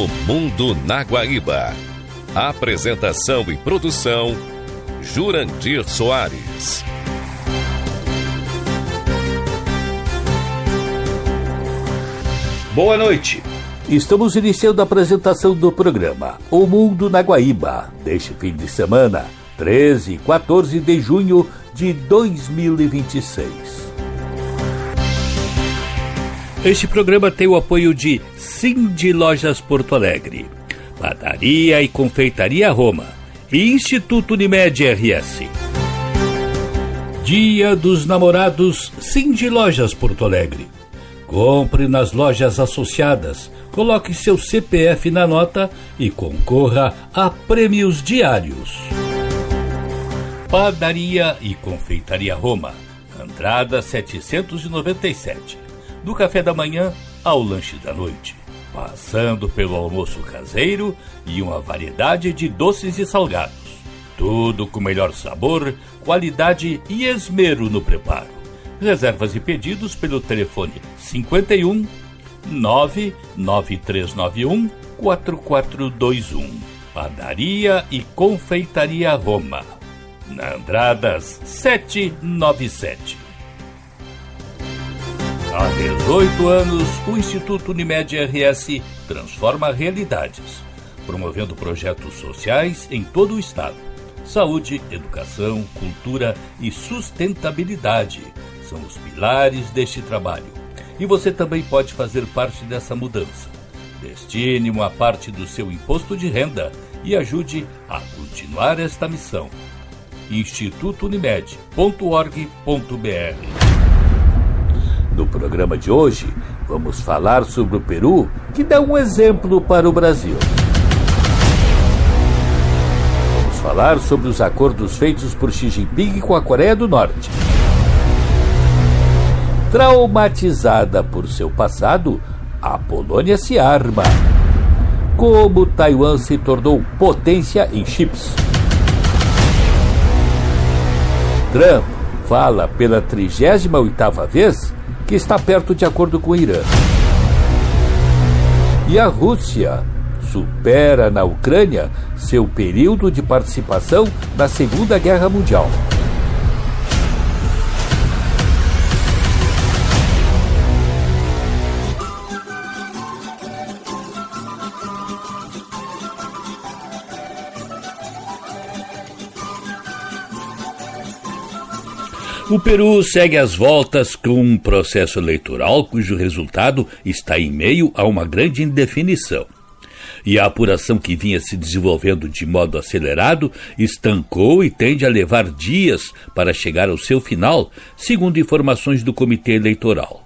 O Mundo na Guaíba. Apresentação e produção, Jurandir Soares. Boa noite. Estamos iniciando a apresentação do programa O Mundo na Guaíba, deste fim de semana, 13 e 14 de junho de 2026. Este programa tem o apoio de Cindy Lojas Porto Alegre, Padaria e Confeitaria Roma e Instituto Unimed RS. Dia dos Namorados, Cindy Lojas Porto Alegre. Compre nas lojas associadas, coloque seu CPF na nota e concorra a prêmios diários. Padaria e Confeitaria Roma, Andrada 797. Do café da manhã ao lanche da noite, passando pelo almoço caseiro e uma variedade de doces e salgados. Tudo com melhor sabor, qualidade e esmero no preparo. Reservas e pedidos pelo telefone 51 99391 4421. Padaria e Confeitaria Roma, na Andradas 797. Há 18 anos, o Instituto Unimed RS transforma realidades, promovendo projetos sociais em todo o estado. Saúde, educação, cultura e sustentabilidade são os pilares deste trabalho. E você também pode fazer parte dessa mudança. Destine uma parte do seu imposto de renda e ajude a continuar esta missão. institutounimed.org.br. No programa de hoje, vamos falar sobre o Peru, que dá um exemplo para o Brasil. Vamos falar sobre os acordos feitos por Xi Jinping com a Coreia do Norte. Traumatizada por seu passado, a Polônia se arma. Como Taiwan se tornou potência em chips. Trump fala pela 38ª vez que está perto de acordo com o Irã. E a Rússia supera na Ucrânia seu período de participação na Segunda Guerra Mundial. O Peru segue as voltas com um processo eleitoral cujo resultado está em meio a uma grande indefinição. E a apuração que vinha se desenvolvendo de modo acelerado estancou e tende a levar dias para chegar ao seu final, segundo informações do Comitê Eleitoral.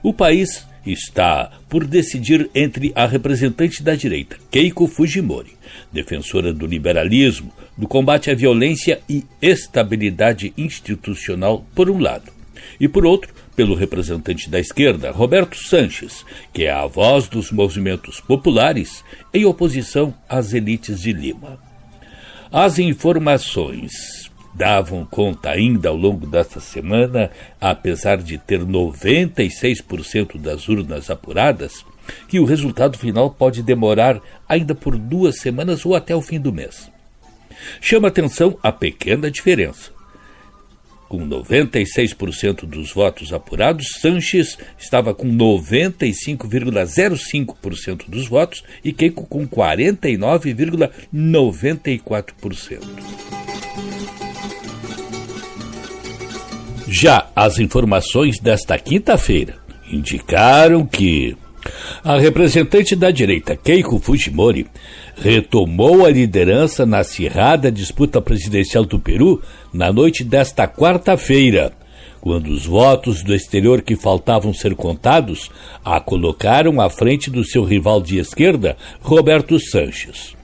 O país está por decidir entre a representante da direita, Keiko Fujimori, defensora do liberalismo, do combate à violência e estabilidade institucional, por um lado, e por outro, pelo representante da esquerda, Roberto Sanches, que é a voz dos movimentos populares em oposição às elites de Lima. As informações davam conta ainda ao longo desta semana, apesar de ter 96% das urnas apuradas, que o resultado final pode demorar ainda por 2 semanas ou até o fim do mês. Chama atenção a pequena diferença. Com 96% dos votos apurados, Sanches estava com 95,05% dos votos e Keiko com 49,94%. Já as informações desta quinta-feira indicaram que a representante da direita, Keiko Fujimori, retomou a liderança na acirrada disputa presidencial do Peru na noite desta quarta-feira, quando os votos do exterior que faltavam ser contados a colocaram à frente do seu rival de esquerda, Roberto Sanches.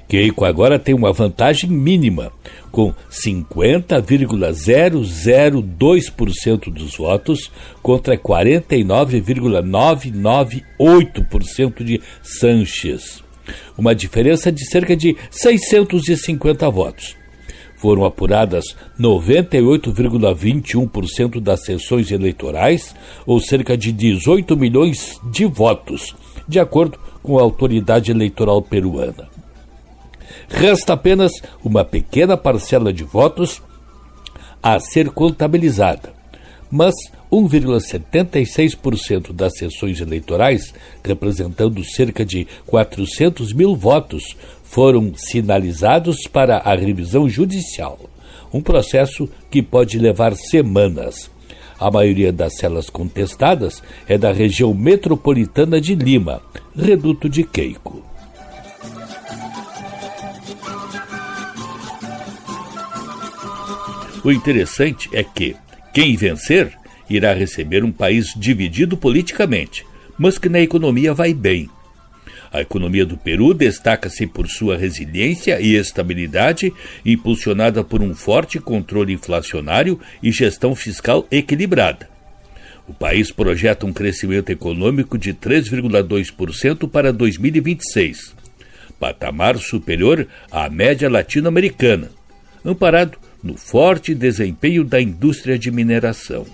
Keiko agora tem uma vantagem mínima, com 50,002% dos votos contra 49,998% de Sanches. Uma diferença de cerca de 650 votos. Foram apuradas 98,21% das sessões eleitorais, ou cerca de 18 milhões de votos, de acordo com a autoridade eleitoral peruana. Resta apenas uma pequena parcela de votos a ser contabilizada, mas 1,76% das sessões eleitorais, representando cerca de 400 mil votos, foram sinalizados para a revisão judicial, um processo que pode levar semanas. A maioria das celas contestadas é da região metropolitana de Lima, reduto de Queico. O interessante é que quem vencer irá receber um país dividido politicamente, mas que na economia vai bem. A economia do Peru destaca-se por sua resiliência e estabilidade, impulsionada por um forte controle inflacionário e gestão fiscal equilibrada. O país projeta um crescimento econômico de 3,2% para 2026, patamar superior à média latino-americana, amparado no forte desempenho da indústria de mineração.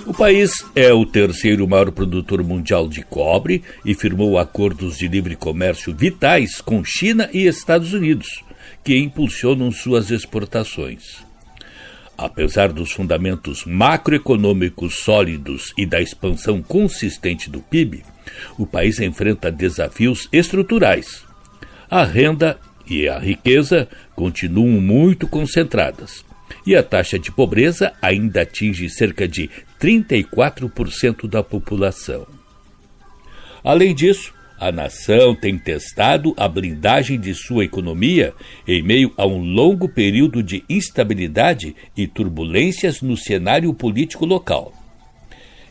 O país é o terceiro maior produtor mundial de cobre e firmou acordos de livre comércio vitais com China e Estados Unidos, que impulsionam suas exportações. Apesar dos fundamentos macroeconômicos sólidos e da expansão consistente do PIB, o país enfrenta desafios estruturais. A renda e a riqueza continuam muito concentradas, e a taxa de pobreza ainda atinge cerca de 34% da população. Além disso, a nação tem testado a blindagem de sua economia em meio a um longo período de instabilidade e turbulências no cenário político local.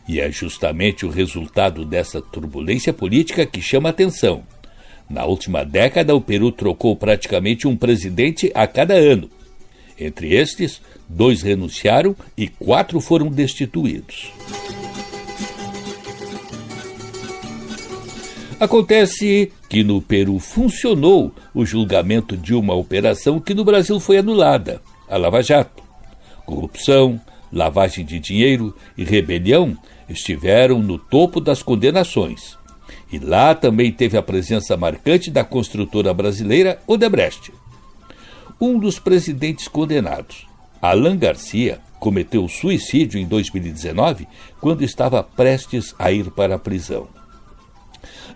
E é justamente o resultado dessa turbulência política que chama a atenção. Na última década, o Peru trocou praticamente um presidente a cada ano. Entre estes, 2 renunciaram e 4 foram destituídos. Acontece que no Peru funcionou o julgamento de uma operação que no Brasil foi anulada, a Lava Jato. Corrupção, lavagem de dinheiro e rebelião estiveram no topo das condenações. E lá também teve a presença marcante da construtora brasileira Odebrecht. Um dos presidentes condenados, Alan Garcia, cometeu suicídio em 2019, quando estava prestes a ir para a prisão.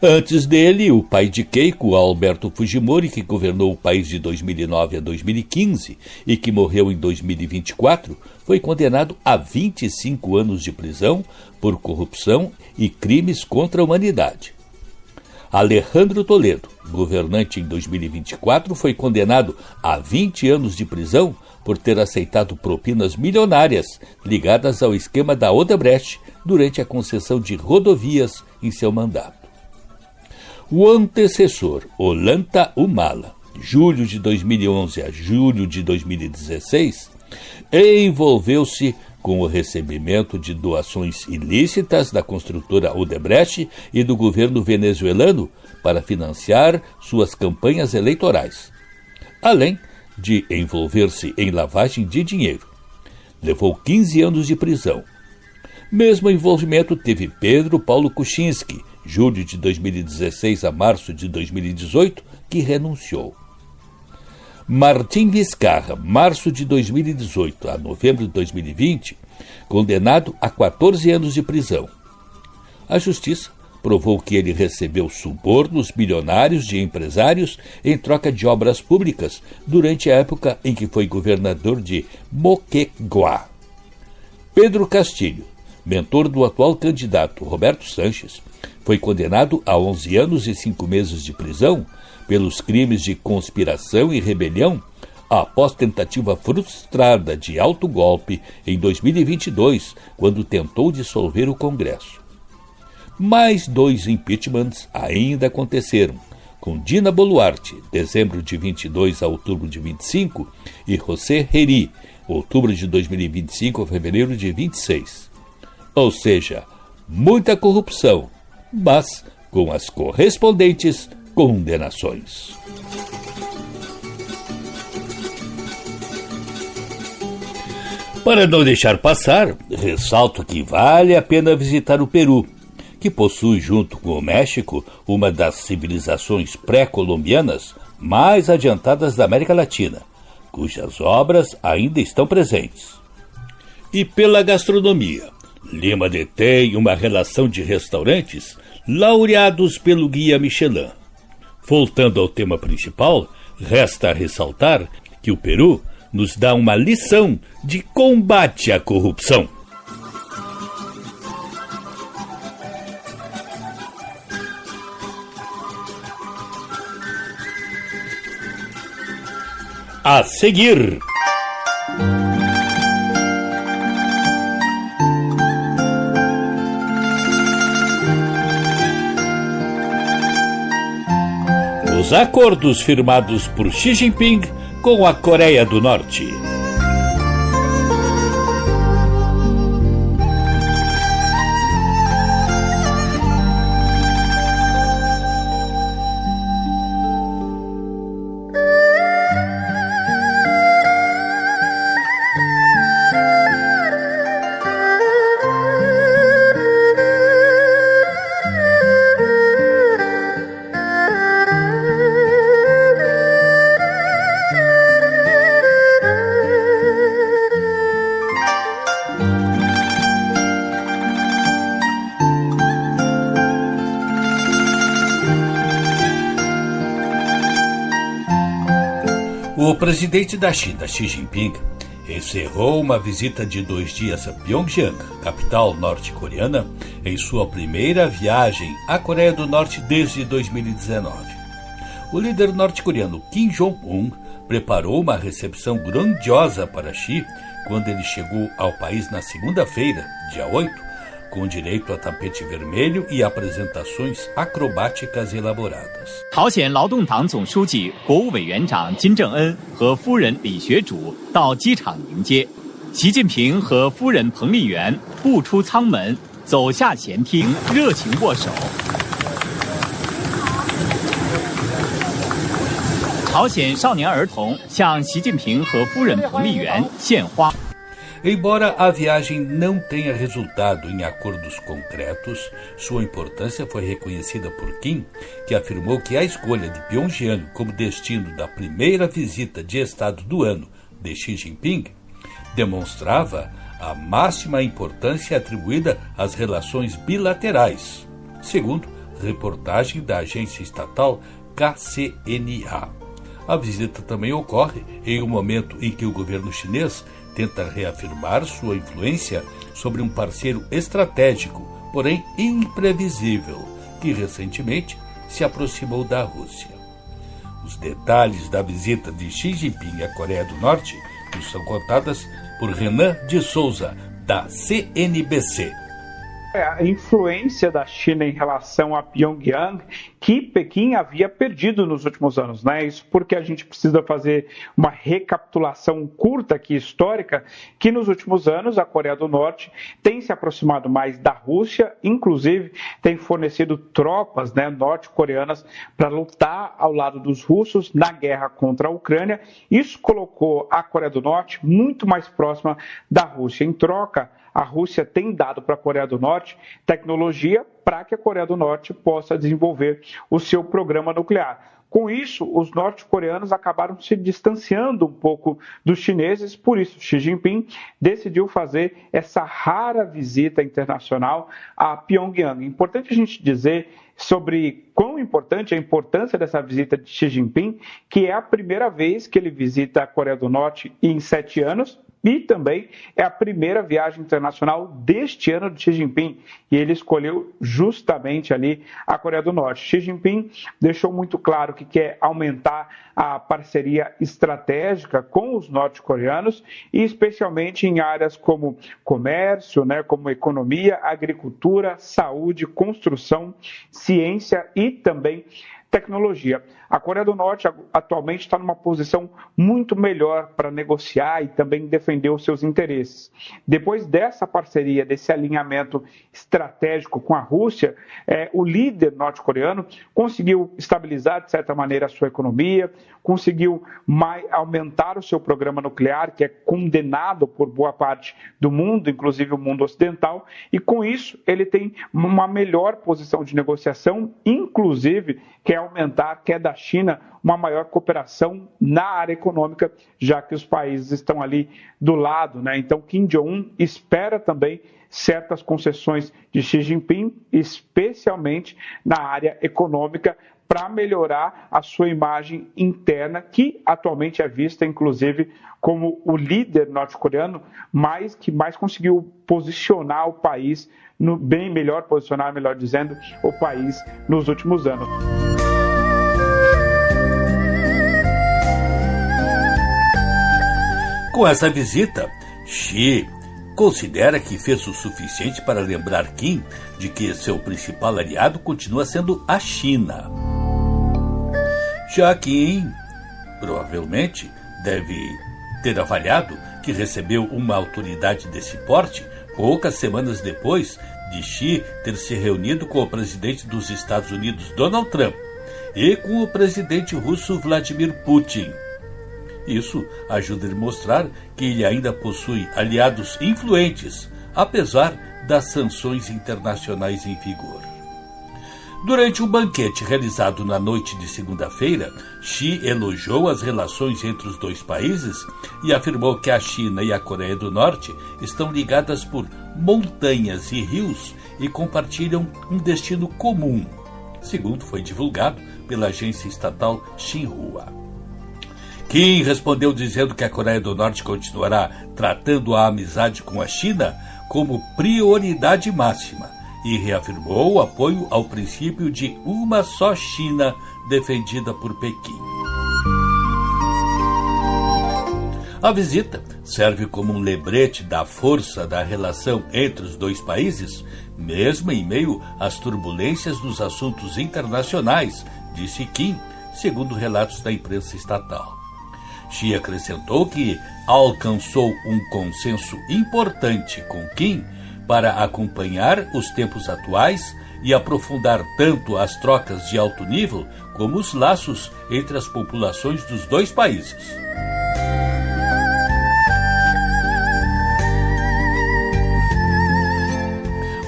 Antes dele, o pai de Keiko, Alberto Fujimori, que governou o país de 2009 a 2015 e que morreu em 2024, foi condenado a 25 anos de prisão por corrupção e crimes contra a humanidade. Alejandro Toledo, governante em 2024, foi condenado a 20 anos de prisão por ter aceitado propinas milionárias ligadas ao esquema da Odebrecht durante a concessão de rodovias em seu mandato. O antecessor, Ollanta Humala, julho de 2011 a julho de 2016, envolveu-se com o recebimento de doações ilícitas da construtora Odebrecht e do governo venezuelano para financiar suas campanhas eleitorais, além de envolver-se em lavagem de dinheiro. Levou 15 anos de prisão. Mesmo envolvimento teve Pedro Paulo Kuczynski, julho de 2016 a março de 2018, que renunciou. Martim Vizcarra, março de 2018 a novembro de 2020, condenado a 14 anos de prisão. A justiça provou que ele recebeu subornos bilionários de empresários em troca de obras públicas durante a época em que foi governador de Moquegua. Pedro Castilho, mentor do atual candidato Roberto Sanches, foi condenado a 11 anos e 5 meses de prisão pelos crimes de conspiração e rebelião após tentativa frustrada de autogolpe em 2022, quando tentou dissolver o Congresso. Mais 2 impeachments ainda aconteceram, com Dina Boluarte, dezembro de 22 a outubro de 25, e José Heri, outubro de 2025 a fevereiro de 26. Ou seja, muita corrupção, mas com as correspondentes condenações. Para não deixar passar, ressalto que vale a pena visitar o Peru, que possui, junto com o México, uma das civilizações pré-colombianas mais adiantadas da América Latina, cujas obras ainda estão presentes. E pela gastronomia, Lima detém uma relação de restaurantes laureados pelo Guia Michelin. Voltando ao tema principal, resta ressaltar que o Peru nos dá uma lição de combate à corrupção. A seguir, os acordos firmados por Xi Jinping com a Coreia do Norte. O presidente da China, Xi Jinping, encerrou uma visita de 2 dias a Pyongyang, capital norte-coreana, em sua primeira viagem à Coreia do Norte desde 2019. O líder norte-coreano Kim Jong-un preparou uma recepção grandiosa para Xi quando ele chegou ao país na segunda-feira, dia 8, com direito a tapete vermelho e apresentações acrobáticas elaboradas. 朝鲜劳动党总书记、国务委员长金正恩和夫人李学主到机场迎接，习近平和夫人彭丽媛步出舱门，走下前厅，热情握手。朝鲜少年儿童向习近平和夫人彭丽媛献花。 Embora a viagem não tenha resultado em acordos concretos, sua importância foi reconhecida por Kim, que afirmou que a escolha de Pyongyang como destino da primeira visita de Estado do ano de Xi Jinping demonstrava a máxima importância atribuída às relações bilaterais, segundo reportagem da agência estatal KCNA. A visita também ocorre em um momento em que o governo chinês tenta reafirmar sua influência sobre um parceiro estratégico, porém imprevisível, que recentemente se aproximou da Rússia. Os detalhes da visita de Xi Jinping à Coreia do Norte nos são contadas por Renan de Souza, da CNBC. A influência da China em relação a Pyongyang, que Pequim havia perdido nos últimos anos, né? Isso porque a gente precisa fazer uma recapitulação curta aqui, histórica, que nos últimos anos a Coreia do Norte tem se aproximado mais da Rússia, inclusive tem fornecido tropas, né, norte-coreanas para lutar ao lado dos russos na guerra contra a Ucrânia. Isso colocou a Coreia do Norte muito mais próxima da Rússia. Em troca, a Rússia tem dado para a Coreia do Norte tecnologia para que a Coreia do Norte possa desenvolver o seu programa nuclear. Com isso, os norte-coreanos acabaram se distanciando um pouco dos chineses, por isso Xi Jinping decidiu fazer essa rara visita internacional a Pyongyang. É importante a gente dizer sobre quão importante é a importância dessa visita de Xi Jinping, que é a primeira vez que ele visita a Coreia do Norte em 7 anos, e também é a primeira viagem internacional deste ano de Xi Jinping, e ele escolheu justamente ali a Coreia do Norte. Xi Jinping deixou muito claro que quer aumentar a parceria estratégica com os norte-coreanos, e especialmente em áreas como comércio, né, como economia, agricultura, saúde, construção, ciência e também tecnologia. A Coreia do Norte atualmente está numa posição muito melhor para negociar e também defender os seus interesses. Depois dessa parceria, desse alinhamento estratégico com a Rússia, o líder norte-coreano conseguiu estabilizar, de certa maneira, a sua economia, conseguiu aumentar o seu programa nuclear, que é condenado por boa parte do mundo, inclusive o mundo ocidental, e com isso ele tem uma melhor posição de negociação, inclusive quer aumentar, quer da China uma maior cooperação na área econômica, já que os países estão ali do lado, né? Então Kim Jong-un espera também certas concessões de Xi Jinping, especialmente na área econômica, para melhorar a sua imagem interna, que atualmente é vista, inclusive, como o líder norte-coreano, que mais conseguiu posicionar o país, melhor dizendo, o país nos últimos anos. Com essa visita, Xi considera que fez o suficiente para lembrar Kim de que seu principal aliado continua sendo a China. Já Kim provavelmente deve ter avaliado que recebeu uma autoridade desse porte poucas semanas depois de Xi ter se reunido com o presidente dos Estados Unidos, Donald Trump, e com o presidente russo Vladimir Putin. Isso ajuda a mostrar que ele ainda possui aliados influentes, apesar das sanções internacionais em vigor. Durante um banquete realizado na noite de segunda-feira, Xi elogiou as relações entre os dois países e afirmou que a China e a Coreia do Norte estão ligadas por montanhas e rios e compartilham um destino comum, segundo foi divulgado pela agência estatal Xinhua. Kim respondeu dizendo que a Coreia do Norte continuará tratando a amizade com a China como prioridade máxima e reafirmou o apoio ao princípio de uma só China defendida por Pequim. A visita serve como um lembrete da força da relação entre os dois países, mesmo em meio às turbulências nos assuntos internacionais, disse Kim, segundo relatos da imprensa estatal. Xi acrescentou que alcançou um consenso importante com Kim para acompanhar os tempos atuais e aprofundar tanto as trocas de alto nível como os laços entre as populações dos dois países.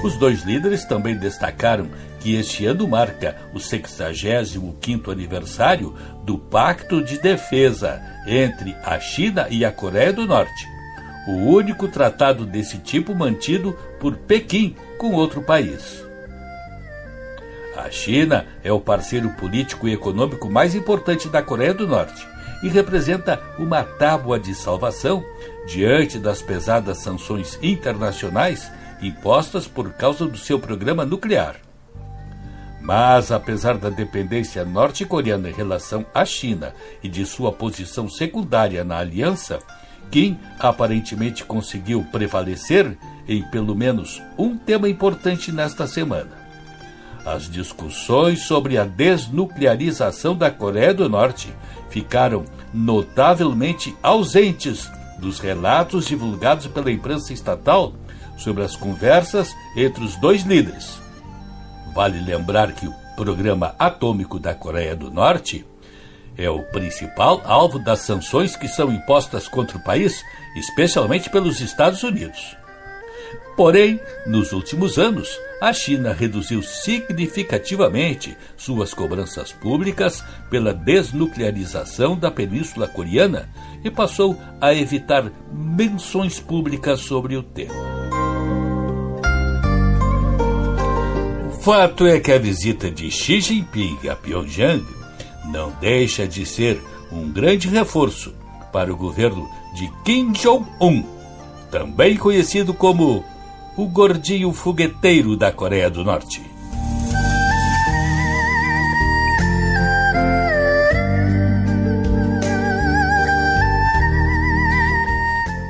Os dois líderes também destacaram que este ano marca o 65º aniversário do Pacto de Defesa entre a China e a Coreia do Norte, o único tratado desse tipo mantido por Pequim com outro país. A China é o parceiro político e econômico mais importante da Coreia do Norte e representa uma tábua de salvação diante das pesadas sanções internacionais impostas por causa do seu programa nuclear. Mas, apesar da dependência norte-coreana em relação à China e de sua posição secundária na aliança, Kim aparentemente conseguiu prevalecer em pelo menos um tema importante nesta semana. As discussões sobre a desnuclearização da Coreia do Norte ficaram notavelmente ausentes dos relatos divulgados pela imprensa estatal sobre as conversas entre os dois líderes. Vale lembrar que o programa atômico da Coreia do Norte é o principal alvo das sanções que são impostas contra o país, especialmente pelos Estados Unidos. Porém, nos últimos anos, a China reduziu significativamente suas cobranças públicas pela desnuclearização da Península Coreana e passou a evitar menções públicas sobre o tema. O fato é que a visita de Xi Jinping a Pyongyang não deixa de ser um grande reforço para o governo de Kim Jong-un, também conhecido como o gordinho fogueteiro da Coreia do Norte.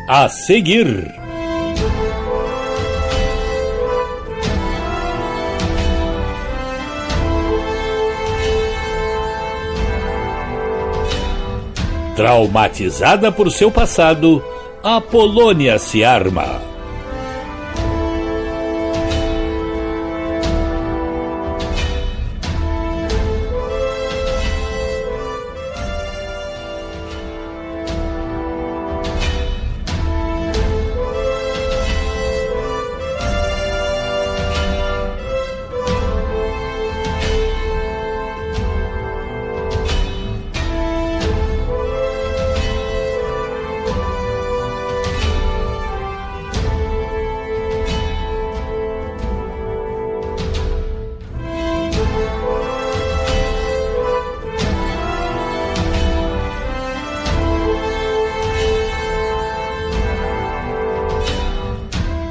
A seguir, Traumatizada por seu passado, a Polônia se arma.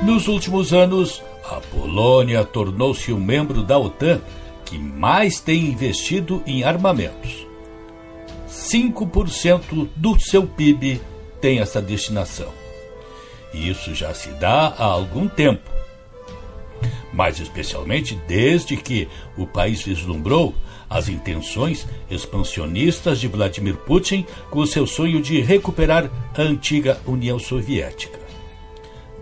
Nos últimos anos, a Polônia tornou-se um membro da OTAN que mais tem investido em armamentos. 5% do seu PIB tem essa destinação. E isso já se dá há algum tempo. Mas especialmente desde que o país vislumbrou as intenções expansionistas de Vladimir Putin com o seu sonho de recuperar a antiga União Soviética,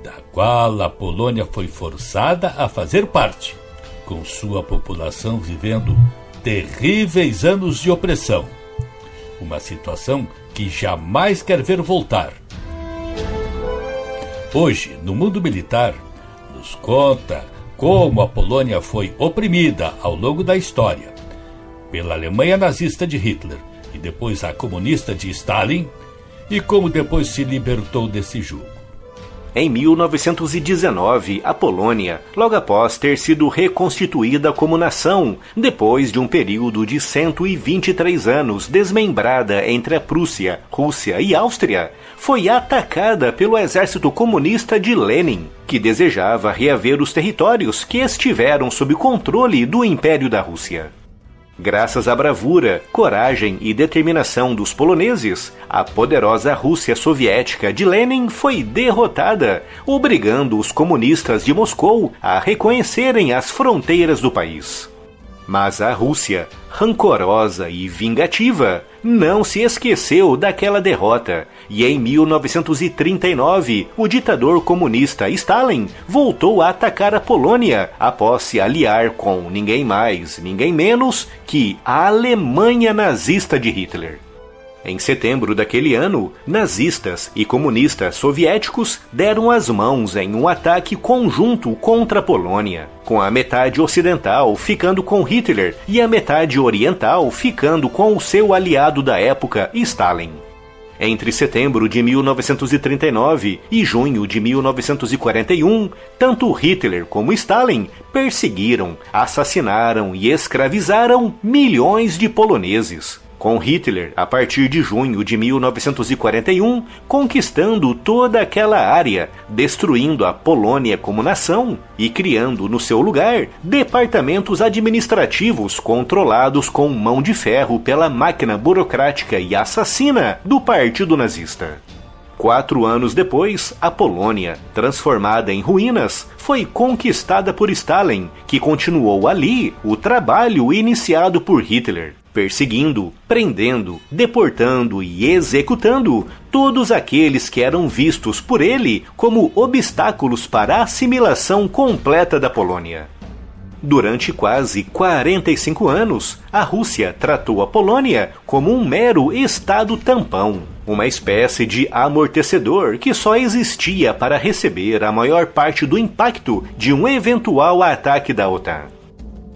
da qual a Polônia foi forçada a fazer parte, com sua população vivendo terríveis anos de opressão. Uma situação que jamais quer ver voltar. Hoje, no mundo militar, nos conta como a Polônia foi oprimida ao longo da história pela Alemanha nazista de Hitler e depois a comunista de Stalin, e como depois se libertou desse jugo. Em 1919, a Polônia, logo após ter sido reconstituída como nação, depois de um período de 123 anos desmembrada entre a Prússia, Rússia e Áustria, foi atacada pelo exército comunista de Lenin, que desejava reaver os territórios que estiveram sob controle do Império da Rússia. Graças à bravura, coragem e determinação dos poloneses, a poderosa Rússia soviética de Lenin foi derrotada, obrigando os comunistas de Moscou a reconhecerem as fronteiras do país. Mas a Rússia, rancorosa e vingativa, não se esqueceu daquela derrota, e em 1939, o ditador comunista Stalin voltou a atacar a Polônia após se aliar com ninguém mais, ninguém menos que a Alemanha nazista de Hitler. Em setembro daquele ano, nazistas e comunistas soviéticos deram as mãos em um ataque conjunto contra a Polônia, com a metade ocidental ficando com Hitler e a metade oriental ficando com o seu aliado da época, Stalin. Entre setembro de 1939 e junho de 1941, tanto Hitler como Stalin perseguiram, assassinaram e escravizaram milhões de poloneses, com Hitler, a partir de junho de 1941, conquistando toda aquela área, destruindo a Polônia como nação e criando no seu lugar departamentos administrativos controlados com mão de ferro pela máquina burocrática e assassina do Partido Nazista. 4 anos depois, a Polônia, transformada em ruínas, foi conquistada por Stalin, que continuou ali o trabalho iniciado por Hitler, perseguindo, prendendo, deportando e executando todos aqueles que eram vistos por ele como obstáculos para a assimilação completa da Polônia. Durante quase 45 anos, a Rússia tratou a Polônia como um mero estado tampão, uma espécie de amortecedor que só existia para receber a maior parte do impacto de um eventual ataque da OTAN.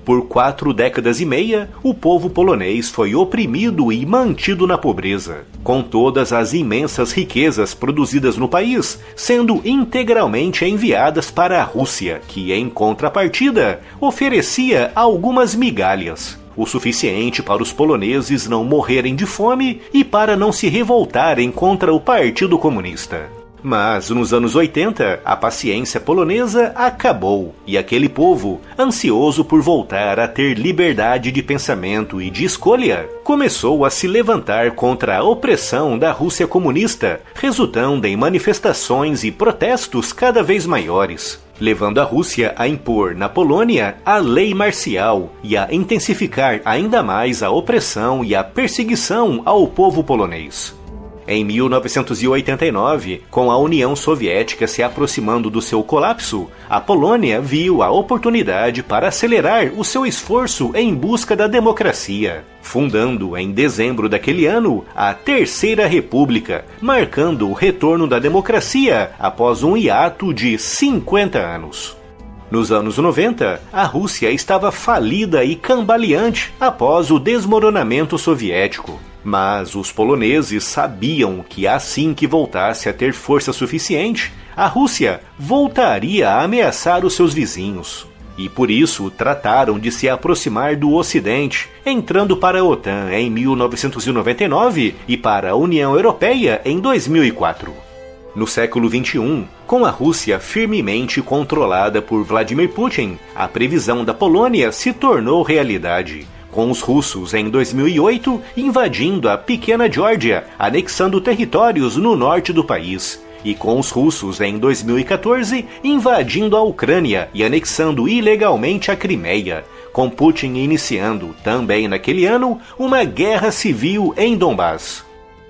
Por 4 décadas e meia, o povo polonês foi oprimido e mantido na pobreza, com todas as imensas riquezas produzidas no país sendo integralmente enviadas para a Rússia, que, em contrapartida, oferecia algumas migalhas, o suficiente para os poloneses não morrerem de fome e para não se revoltarem contra o Partido Comunista. Mas, nos anos 80, a paciência polonesa acabou, e aquele povo, ansioso por voltar a ter liberdade de pensamento e de escolha, começou a se levantar contra a opressão da Rússia comunista, resultando em manifestações e protestos cada vez maiores, levando a Rússia a impor na Polônia a lei marcial e a intensificar ainda mais a opressão e a perseguição ao povo polonês. Em 1989, com a União Soviética se aproximando do seu colapso, a Polônia viu a oportunidade para acelerar o seu esforço em busca da democracia, fundando em dezembro daquele ano a Terceira República, marcando o retorno da democracia após um hiato de 50 anos. Nos anos 90, a Rússia estava falida e cambaleante após o desmoronamento soviético. Mas os poloneses sabiam que assim que voltasse a ter força suficiente, a Rússia voltaria a ameaçar os seus vizinhos. E por isso trataram de se aproximar do Ocidente, entrando para a OTAN em 1999 e para a União Europeia em 2004. No século XXI, com a Rússia firmemente controlada por Vladimir Putin, a previsão da Polônia se tornou realidade, com os russos em 2008 invadindo a pequena Geórgia, anexando territórios no norte do país, e com os russos em 2014 invadindo a Ucrânia e anexando ilegalmente a Crimeia, com Putin iniciando, também naquele ano, uma guerra civil em Donbás.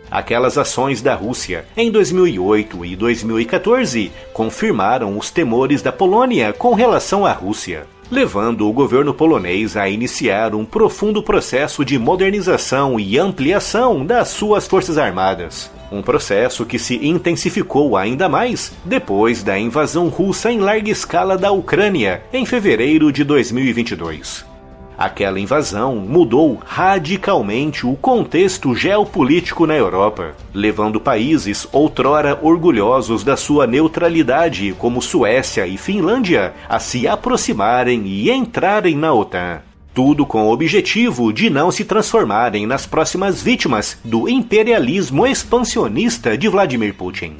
Aquelas ações da Rússia em 2008 e 2014 confirmaram os temores da Polônia com relação à Rússia, levando o governo polonês a iniciar um profundo processo de modernização e ampliação das suas forças armadas. Um processo que se intensificou ainda mais depois da invasão russa em larga escala da Ucrânia em fevereiro de 2022. Aquela invasão mudou radicalmente o contexto geopolítico na Europa, levando países outrora orgulhosos da sua neutralidade, como Suécia e Finlândia, a se aproximarem e entrarem na OTAN. Tudo com o objetivo de não se transformarem nas próximas vítimas do imperialismo expansionista de Vladimir Putin.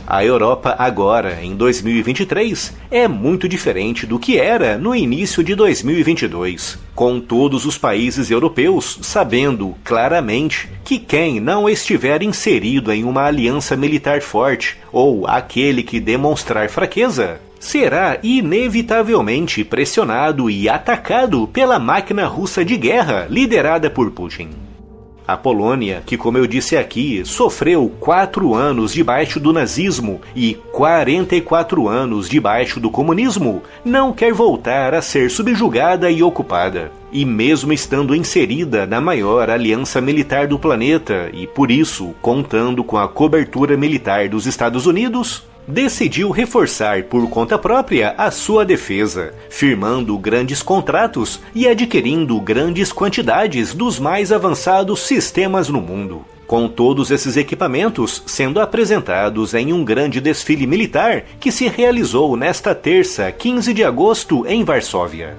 A Europa agora, em 2023, é muito diferente do que era no início de 2022, com todos os países europeus sabendo claramente que quem não estiver inserido em uma aliança militar forte ou aquele que demonstrar fraqueza, será inevitavelmente pressionado e atacado pela máquina russa de guerra liderada por Putin. A Polônia, que como eu disse aqui, sofreu 4 anos debaixo do nazismo e 44 anos debaixo do comunismo, não quer voltar a ser subjugada e ocupada. E mesmo estando inserida na maior aliança militar do planeta e, por isso, contando com a cobertura militar dos Estados Unidos, decidiu reforçar por conta própria a sua defesa, firmando grandes contratos e adquirindo grandes quantidades dos mais avançados sistemas no mundo, com todos esses equipamentos sendo apresentados em um grande desfile militar que se realizou nesta terça, 15 de agosto, em Varsóvia.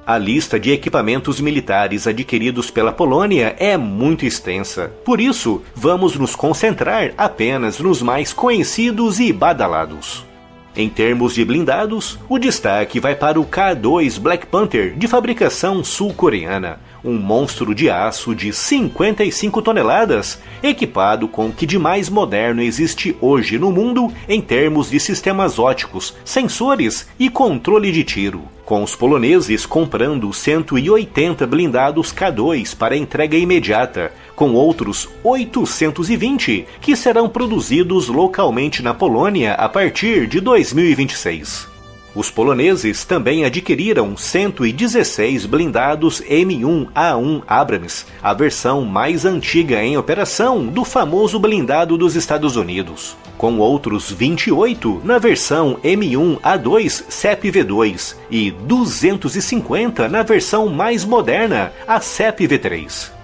A lista de equipamentos militares adquiridos pela Polônia é muito extensa, por isso vamos nos concentrar apenas nos mais conhecidos e badalados. Em termos de blindados, o destaque vai para o K2 Black Panther de fabricação sul-coreana, um monstro de aço de 55 toneladas, equipado com o que de mais moderno existe hoje no mundo em termos de sistemas óticos, sensores e controle de tiro, com os poloneses comprando 180 blindados K2 para entrega imediata, com outros 820 que serão produzidos localmente na Polônia a partir de 2026. Os poloneses também adquiriram 116 blindados M1A1 Abrams, a versão mais antiga em operação do famoso blindado dos Estados Unidos, com outros 28 na versão M1A2 CEP-V2 e 250 na versão mais moderna, a CEP-V3.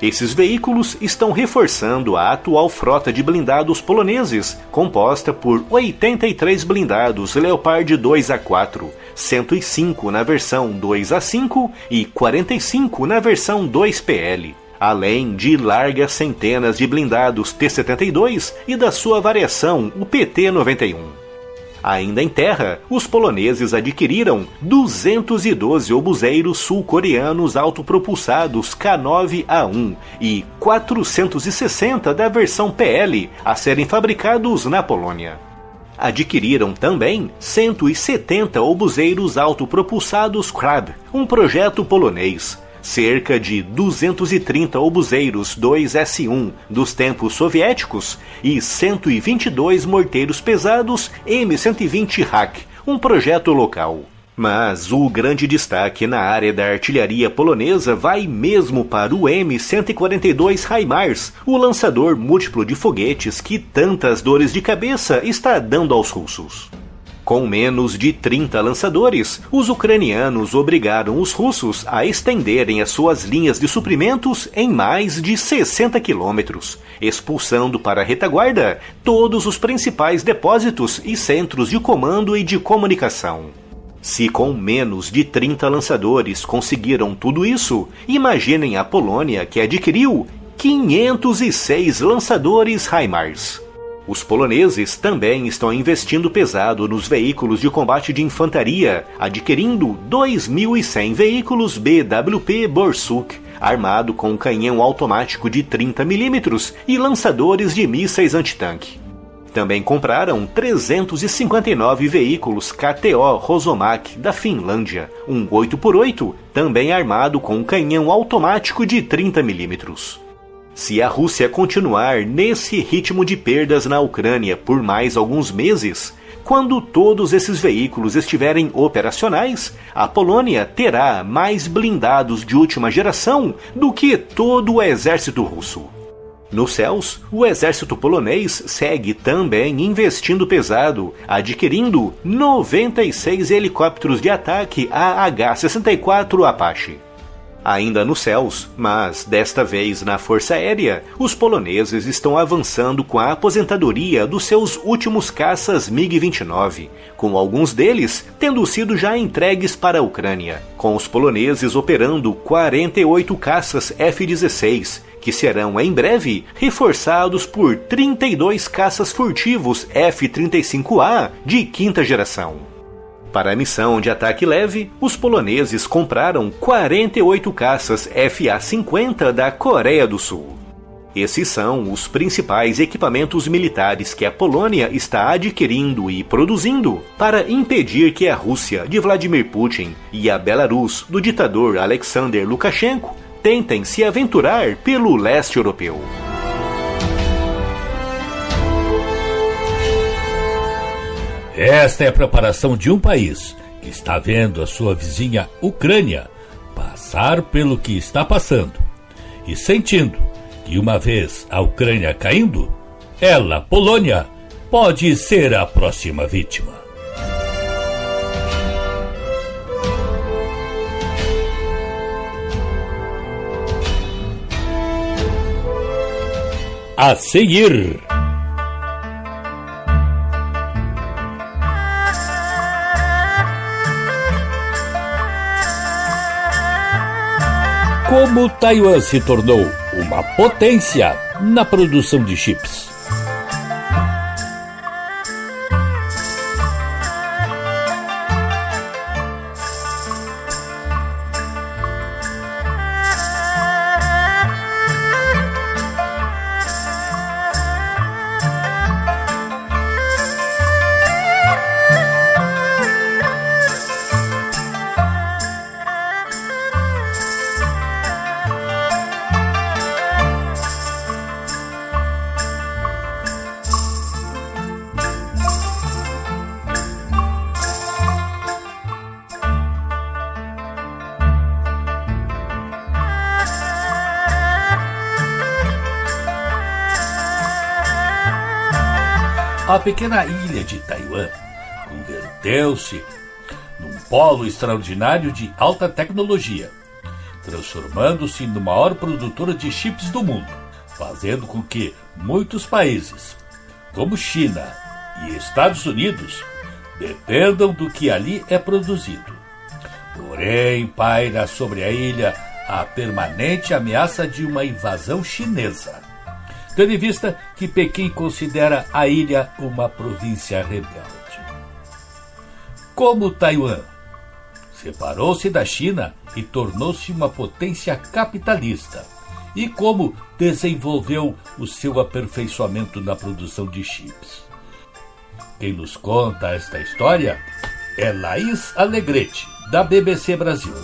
Esses veículos estão reforçando a atual frota de blindados poloneses, composta por 83 blindados Leopard 2A4, 105 na versão 2A5 e 45 na versão 2PL, além de largas centenas de blindados T-72 e da sua variação, o PT-91. Ainda em terra, os poloneses adquiriram 212 obuseiros sul-coreanos autopropulsados K9A1 e 460 da versão PL a serem fabricados na Polônia. Adquiriram também 170 obuseiros autopropulsados Krab, um projeto polonês, cerca de 230 obuseiros 2S1 dos tempos soviéticos e 122 morteiros pesados M120 HAK, um projeto local. Mas o grande destaque na área da artilharia polonesa vai mesmo para o M142 HIMARS, o lançador múltiplo de foguetes que tantas dores de cabeça está dando aos russos. Com menos de 30 lançadores, os ucranianos obrigaram os russos a estenderem as suas linhas de suprimentos em mais de 60 quilômetros, expulsando para a retaguarda todos os principais depósitos e centros de comando e de comunicação. Se com menos de 30 lançadores conseguiram tudo isso, imaginem a Polônia, que adquiriu 506 lançadores HIMARS. Os poloneses também estão investindo pesado nos veículos de combate de infantaria, adquirindo 2.100 veículos BWP Borsuk, armado com um canhão automático de 30 mm e lançadores de mísseis antitanque. Também compraram 359 veículos KTO Rosomak da Finlândia, um 8x8, também armado com um canhão automático de 30 mm. Se a Rússia continuar nesse ritmo de perdas na Ucrânia por mais alguns meses, quando todos esses veículos estiverem operacionais, a Polônia terá mais blindados de última geração do que todo o exército russo. Nos céus, o exército polonês segue também investindo pesado, adquirindo 96 helicópteros de ataque AH-64 Apache. Ainda nos céus, mas desta vez na Força Aérea, os poloneses estão avançando com a aposentadoria dos seus últimos caças MiG-29, com alguns deles tendo sido já entregues para a Ucrânia, com os poloneses operando 48 caças F-16, que serão em breve reforçados por 32 caças furtivos F-35A de quinta geração. Para a missão de ataque leve, os poloneses compraram 48 caças FA-50 da Coreia do Sul. Esses são os principais equipamentos militares que a Polônia está adquirindo e produzindo para impedir que a Rússia de Vladimir Putin e a Belarus do ditador Alexander Lukashenko tentem se aventurar pelo leste europeu. Esta é a preparação de um país que está vendo a sua vizinha Ucrânia passar pelo que está passando e sentindo que, uma vez a Ucrânia caindo, ela, Polônia, pode ser a próxima vítima. A seguir, como Taiwan se tornou uma potência na produção de chips. A pequena ilha de Taiwan converteu-se num polo extraordinário de alta tecnologia, transformando-se no maior produtor de chips do mundo, fazendo com que muitos países, como China e Estados Unidos, dependam do que ali é produzido. Porém, paira sobre a ilha a permanente ameaça de uma invasão chinesa, tendo em vista que Pequim considera a ilha uma província rebelde. Como Taiwan separou-se da China e tornou-se uma potência capitalista, e como desenvolveu o seu aperfeiçoamento na produção de chips. Quem nos conta esta história é Laís Alegrete, da BBC Brasil.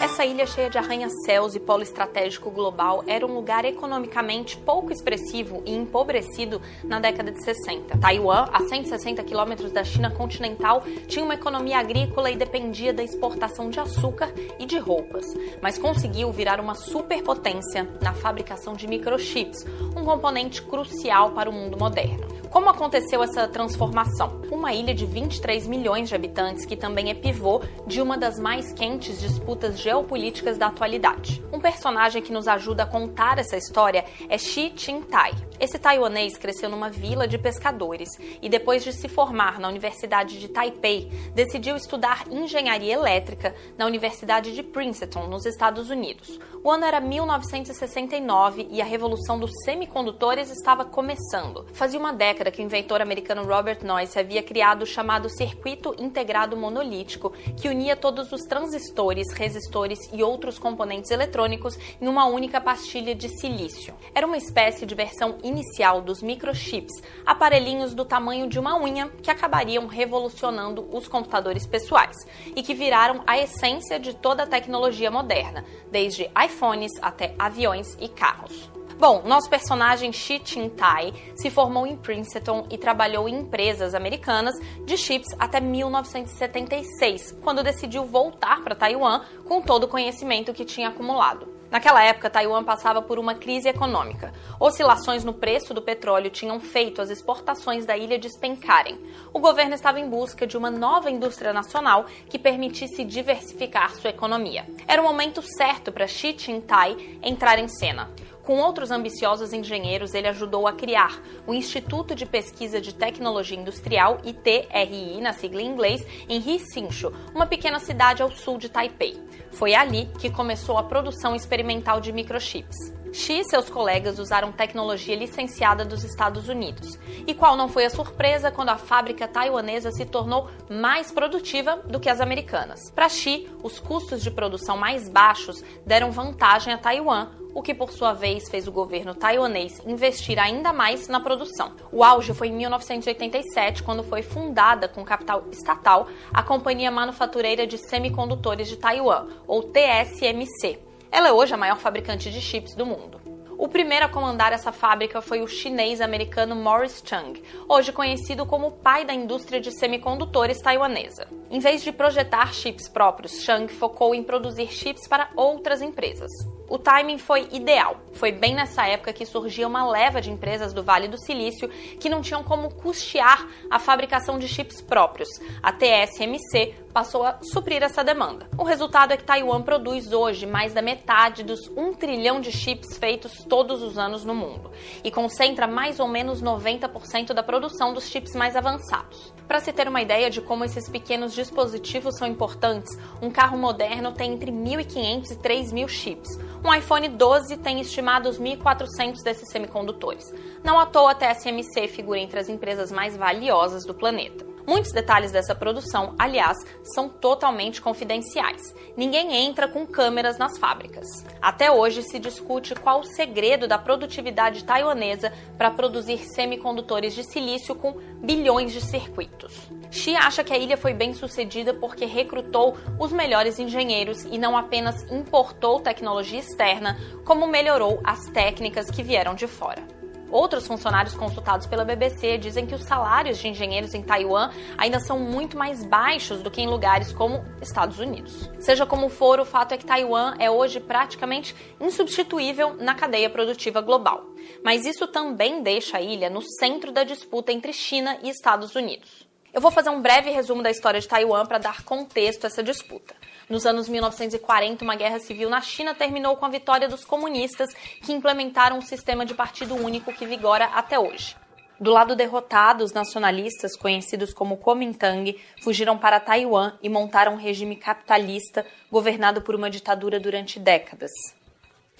Essa ilha cheia de arranha-céus e polo estratégico global era um lugar economicamente pouco expressivo e empobrecido na década de 60. Taiwan, a 160 quilômetros da China continental, tinha uma economia agrícola e dependia da exportação de açúcar e de roupas, mas conseguiu virar uma superpotência na fabricação de microchips, um componente crucial para o mundo moderno. Como aconteceu essa transformação? Uma ilha de 23 milhões de habitantes que também é pivô de uma das mais quentes disputas geopolíticas da atualidade. Um personagem que nos ajuda a contar essa história é Shi Qingtai. Esse taiwanês cresceu numa vila de pescadores e depois de se formar na Universidade de Taipei, decidiu estudar engenharia elétrica na Universidade de Princeton, nos Estados Unidos. O ano era 1969 e a revolução dos semicondutores estava começando. Fazia uma década que o inventor americano Robert Noyce havia criado o chamado circuito integrado monolítico, que unia todos os transistores, resistores e outros componentes eletrônicos em uma única pastilha de silício. Era uma espécie de versão inicial dos microchips, aparelhinhos do tamanho de uma unha que acabariam revolucionando os computadores pessoais e que viraram a essência de toda a tecnologia moderna, desde iPhones até aviões e carros. Bom, nosso personagem Shi Qingtai se formou em Princeton e trabalhou em empresas americanas de chips até 1976, quando decidiu voltar para Taiwan com todo o conhecimento que tinha acumulado. Naquela época, Taiwan passava por uma crise econômica. Oscilações no preço do petróleo tinham feito as exportações da ilha despencarem. O governo estava em busca de uma nova indústria nacional que permitisse diversificar sua economia. Era o momento certo para Shi Qingtai entrar em cena. Com outros ambiciosos engenheiros, ele ajudou a criar o Instituto de Pesquisa de Tecnologia Industrial, ITRI, na sigla em inglês, em Hsinchu, uma pequena cidade ao sul de Taipei. Foi ali que começou a produção experimental de microchips. Shi e seus colegas usaram tecnologia licenciada dos Estados Unidos. E qual não foi a surpresa quando a fábrica taiwanesa se tornou mais produtiva do que as americanas? Para Shi, os custos de produção mais baixos deram vantagem a Taiwan, o que por sua vez fez o governo taiwanês investir ainda mais na produção. O auge foi em 1987, quando foi fundada com capital estatal a Companhia Manufatureira de Semicondutores de Taiwan, ou TSMC. Ela é hoje a maior fabricante de chips do mundo. O primeiro a comandar essa fábrica foi o chinês-americano Morris Chang, hoje conhecido como o pai da indústria de semicondutores taiwanesa. Em vez de projetar chips próprios, Chang focou em produzir chips para outras empresas. O timing foi ideal. Foi bem nessa época que surgia uma leva de empresas do Vale do Silício que não tinham como custear a fabricação de chips próprios. A TSMC passou a suprir essa demanda. O resultado é que Taiwan produz hoje mais da metade dos 1 trilhão de chips feitos todos os anos no mundo e concentra mais ou menos 90% da produção dos chips mais avançados. Para se ter uma ideia de como esses pequenos dispositivos são importantes, um carro moderno tem entre 1.500 e 3.000 chips. Um iPhone 12 tem estimados 1.400 desses semicondutores. Não à toa a TSMC figura entre as empresas mais valiosas do planeta. Muitos detalhes dessa produção, aliás, são totalmente confidenciais. Ninguém entra com câmeras nas fábricas. Até hoje se discute qual o segredo da produtividade taiwanesa para produzir semicondutores de silício com bilhões de circuitos. Shi acha que a ilha foi bem sucedida porque recrutou os melhores engenheiros e não apenas importou tecnologia externa, como melhorou as técnicas que vieram de fora. Outros funcionários consultados pela BBC dizem que os salários de engenheiros em Taiwan ainda são muito mais baixos do que em lugares como Estados Unidos. Seja como for, o fato é que Taiwan é hoje praticamente insubstituível na cadeia produtiva global. Mas isso também deixa a ilha no centro da disputa entre China e Estados Unidos. Eu vou fazer um breve resumo da história de Taiwan para dar contexto a essa disputa. Nos anos 1940, uma guerra civil na China terminou com a vitória dos comunistas, que implementaram um sistema de partido único que vigora até hoje. Do lado derrotado, os nacionalistas, conhecidos como Kuomintang, fugiram para Taiwan e montaram um regime capitalista governado por uma ditadura durante décadas.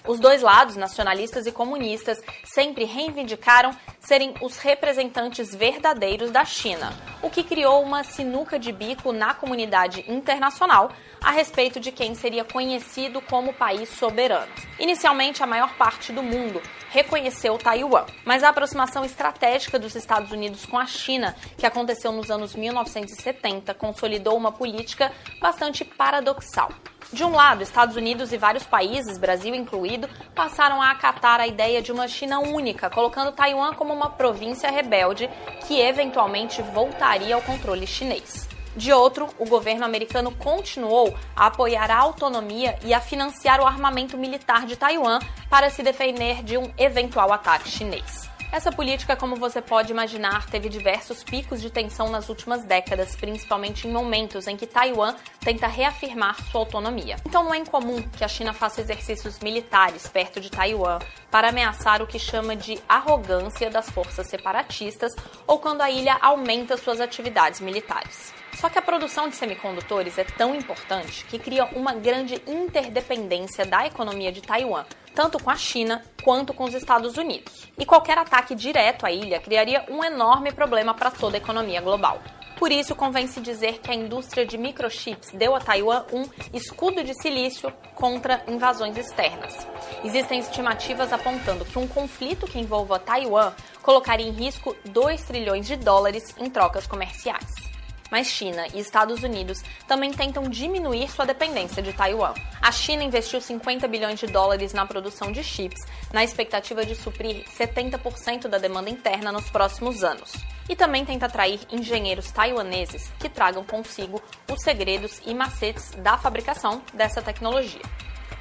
Os dois lados, nacionalistas e comunistas, sempre reivindicaram serem os representantes verdadeiros da China, o que criou uma sinuca de bico na comunidade internacional a respeito de quem seria conhecido como país soberano. Inicialmente, a maior parte do mundo reconheceu Taiwan, mas a aproximação estratégica dos Estados Unidos com a China, que aconteceu nos anos 1970, consolidou uma política bastante paradoxal. De um lado, Estados Unidos e vários países, Brasil incluído, passaram a acatar a ideia de uma China única, colocando Taiwan como uma província rebelde que eventualmente voltaria ao controle chinês. De outro, o governo americano continuou a apoiar a autonomia e a financiar o armamento militar de Taiwan para se defender de um eventual ataque chinês. Essa política, como você pode imaginar, teve diversos picos de tensão nas últimas décadas, principalmente em momentos em que Taiwan tenta reafirmar sua autonomia. Então não é incomum que a China faça exercícios militares perto de Taiwan para ameaçar o que chama de arrogância das forças separatistas ou quando a ilha aumenta suas atividades militares. Só que a produção de semicondutores é tão importante que cria uma grande interdependência da economia de Taiwan, tanto com a China quanto com os Estados Unidos. E qualquer ataque direto à ilha criaria um enorme problema para toda a economia global. Por isso, convém-se dizer que a indústria de microchips deu a Taiwan um escudo de silício contra invasões externas. Existem estimativas apontando que um conflito que envolva Taiwan colocaria em risco 2 trilhões de dólares em trocas comerciais. Mas China e Estados Unidos também tentam diminuir sua dependência de Taiwan. A China investiu 50 bilhões de dólares na produção de chips, na expectativa de suprir 70% da demanda interna nos próximos anos. E também tenta atrair engenheiros taiwaneses que tragam consigo os segredos e macetes da fabricação dessa tecnologia.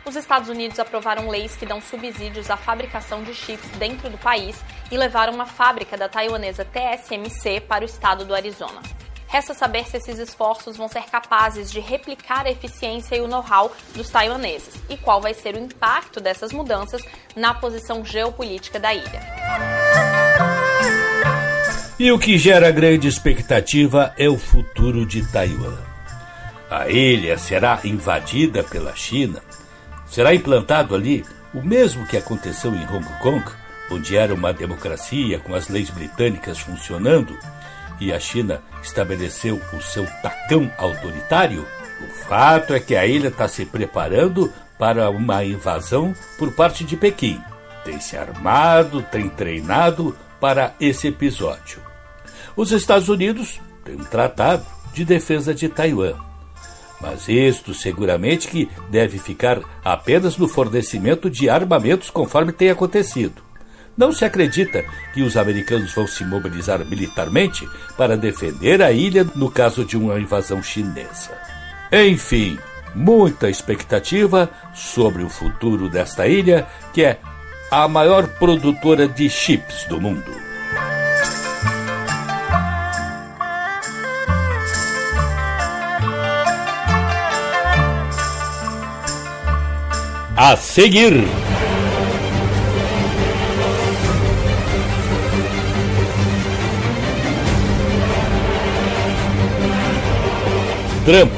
Os Estados Unidos aprovaram leis que dão subsídios à fabricação de chips dentro do país e levaram uma fábrica da taiwanesa TSMC para o estado do Arizona. Resta saber se esses esforços vão ser capazes de replicar a eficiência e o know-how dos taiwaneses e qual vai ser o impacto dessas mudanças na posição geopolítica da ilha. E o que gera grande expectativa é o futuro de Taiwan. A ilha será invadida pela China? Será implantado ali o mesmo que aconteceu em Hong Kong, onde era uma democracia com as leis britânicas funcionando, e a China estabeleceu o seu tacão autoritário? O fato é que a ilha está se preparando para uma invasão por parte de Pequim. Tem se armado, tem treinado para esse episódio. Os Estados Unidos têm um tratado de defesa de Taiwan, mas isto seguramente que deve ficar apenas no fornecimento de armamentos conforme tem acontecido. Não se acredita que os americanos vão se mobilizar militarmente para defender a ilha no caso de uma invasão chinesa. Enfim, muita expectativa sobre o futuro desta ilha, que é a maior produtora de chips do mundo. A seguir, Trump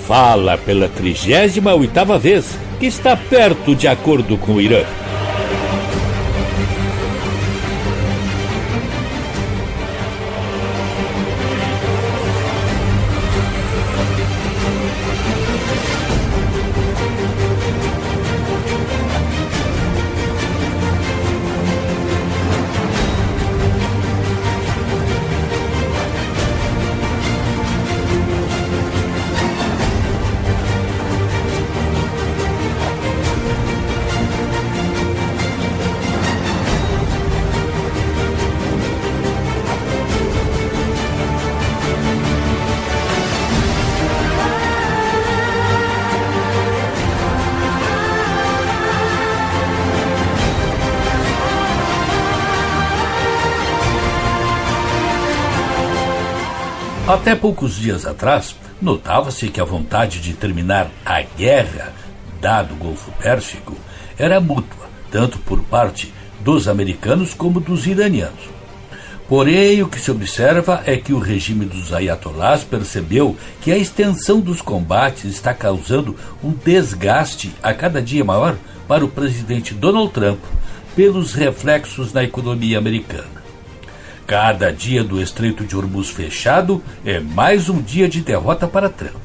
fala pela 38ª vez que está perto de acordo com o Irã. Até poucos dias atrás, notava-se que a vontade de terminar a guerra, dado o Golfo Pérsico, era mútua, tanto por parte dos americanos como dos iranianos. Porém, o que se observa é que o regime dos ayatolás percebeu que a extensão dos combates está causando um desgaste a cada dia maior para o presidente Donald Trump, pelos reflexos na economia americana. Cada dia do Estreito de Hormuz fechado é mais um dia de derrota para Trump.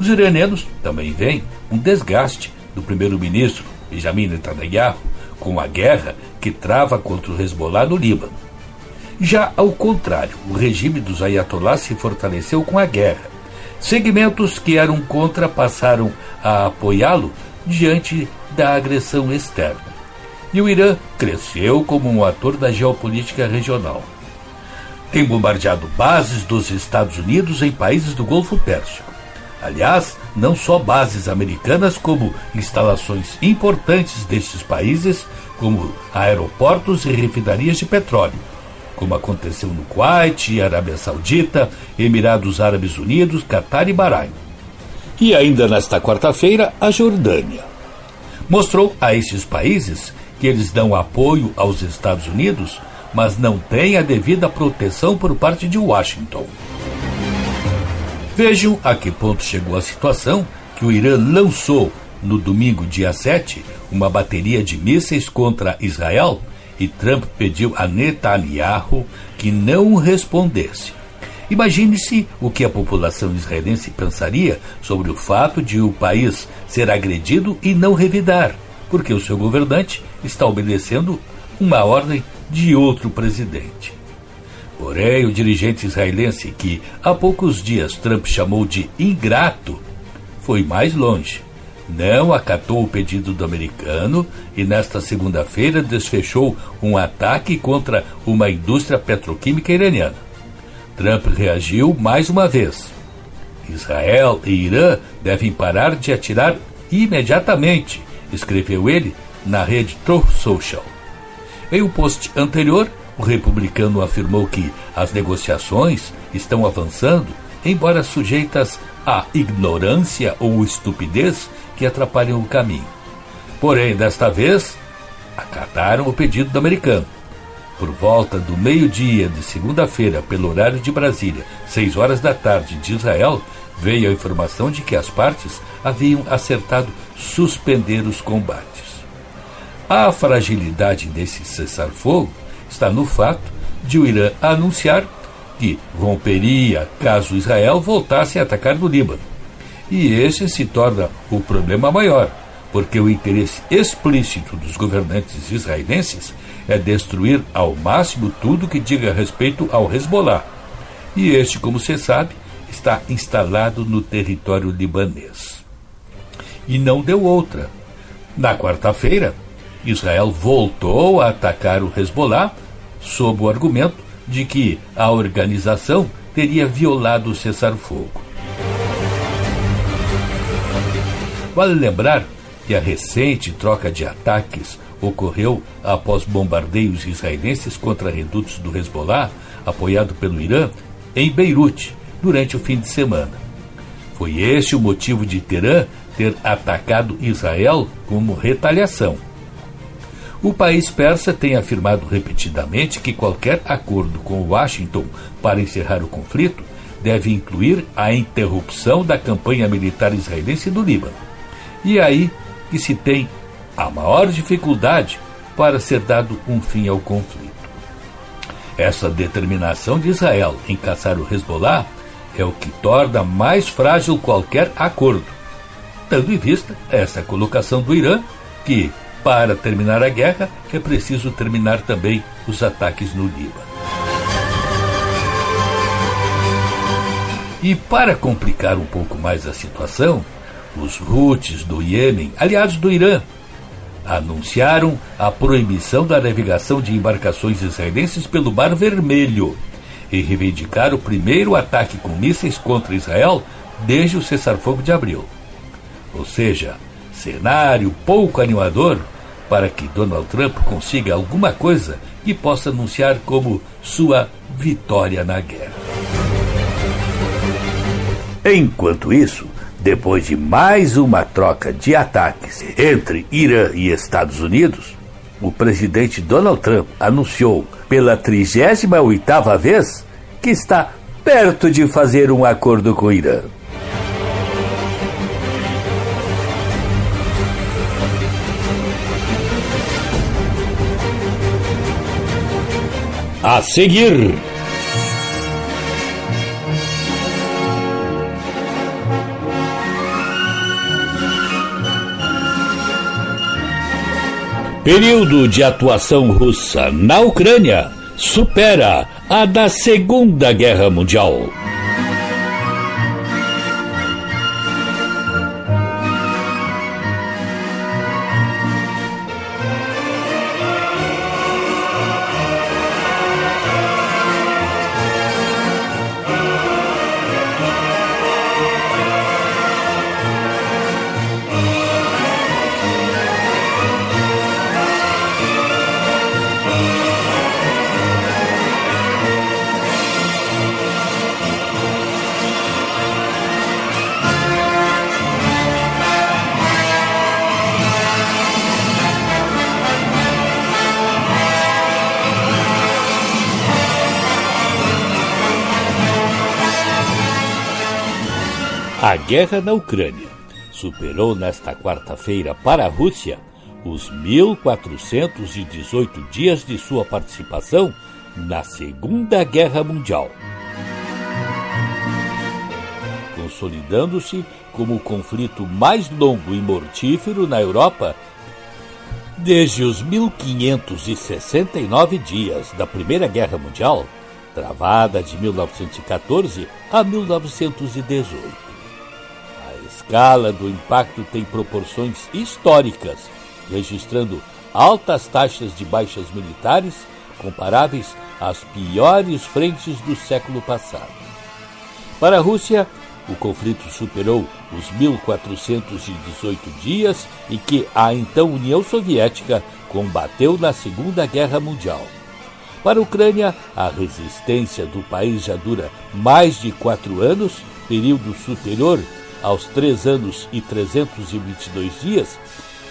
Os iranianos também veem um desgaste do primeiro-ministro Benjamin Netanyahu com a guerra que trava contra o Hezbollah no Líbano. Já ao contrário, o regime dos ayatolás se fortaleceu com a guerra Segmentos que eram contra passaram a apoiá-lo diante da agressão externa. E o Irã cresceu como um ator da geopolítica regional. Tem bombardeado bases dos Estados Unidos em países do Golfo Pérsico. Aliás, não só bases americanas, como instalações importantes destes países, como aeroportos e refinarias de petróleo, como aconteceu no Kuwait, Arábia Saudita, Emirados Árabes Unidos, Catar e Bahrein. E ainda nesta quarta-feira, a Jordânia mostrou a estes países que eles dão apoio aos Estados Unidos, mas não têm a devida proteção por parte de Washington. Vejam a que ponto chegou a situação que o Irã lançou no domingo, dia 7, uma bateria de mísseis contra Israel, e Trump pediu a Netanyahu que não respondesse. Imagine-se o que a população israelense pensaria sobre o fato de o país ser agredido e não revidar, porque o seu governante está obedecendo uma ordem de outro presidente. Porém, o dirigente israelense, que há poucos dias Trump chamou de ingrato, foi mais longe. Não acatou o pedido do americano e nesta segunda-feira desfechou um ataque contra uma indústria petroquímica iraniana. Trump reagiu mais uma vez. Israel e Irã devem parar de atirar imediatamente, escreveu ele na rede Truth Social. Em um post anterior, o republicano afirmou que as negociações estão avançando, embora sujeitas à ignorância ou estupidez que atrapalham o caminho. Porém, desta vez, acataram o pedido do americano. Por volta do meio-dia de segunda-feira, pelo horário de Brasília, 6 horas da tarde de Israel, veio a informação de que as partes haviam acertado suspender os combates. A fragilidade desse cessar-fogo está no fato de o Irã anunciar que romperia caso Israel voltasse a atacar no Líbano. E esse se torna o problema maior, porque o interesse explícito dos governantes israelenses é destruir ao máximo tudo que diga respeito ao Hezbollah. E este, como você sabe, está instalado no território libanês. E não deu outra. Na quarta-feira, Israel voltou a atacar o Hezbollah sob o argumento de que a organização teria violado o cessar-fogo. Vale lembrar que a recente troca de ataques ocorreu após bombardeios israelenses contra redutos do Hezbollah, apoiado pelo Irã, em Beirute, durante o fim de semana. Foi este o motivo de Teherã ter atacado Israel como retaliação. O país persa tem afirmado repetidamente que qualquer acordo com Washington para encerrar o conflito deve incluir a interrupção da campanha militar israelense no Líbano. E é aí que se tem a maior dificuldade para ser dado um fim ao conflito. Essa determinação de Israel em caçar o Hezbollah é o que torna mais frágil qualquer acordo, tendo em vista essa colocação do Irã, que, para terminar a guerra, é preciso terminar também os ataques no Líbano. E para complicar um pouco mais a situação, os Houthis do Iêmen, aliados do Irã, anunciaram a proibição da navegação de embarcações israelenses pelo Mar Vermelho e reivindicaram o primeiro ataque com mísseis contra Israel desde o cessar-fogo de abril. Ou seja, cenário pouco animador para que Donald Trump consiga alguma coisa que possa anunciar como sua vitória na guerra. Enquanto isso, depois de mais uma troca de ataques entre Irã e Estados Unidos, o presidente Donald Trump anunciou pela 38ª vez que está perto de fazer um acordo com o Irã. A seguir, período de atuação russa na Ucrânia supera a da Segunda Guerra Mundial. A guerra na Ucrânia superou nesta quarta-feira para a Rússia os 1.418 dias de sua participação na Segunda Guerra Mundial, consolidando-se como o conflito mais longo e mortífero na Europa desde os 1569 dias da Primeira Guerra Mundial, travada de 1914 a 1918. A escala do impacto tem proporções históricas, registrando altas taxas de baixas militares comparáveis às piores frentes do século passado. Para a Rússia, o conflito superou os 1.418 dias e que a então União Soviética combateu na Segunda Guerra Mundial. Para a Ucrânia, a resistência do país já dura mais de 4 anos, período superior aos 3 anos e 322 dias,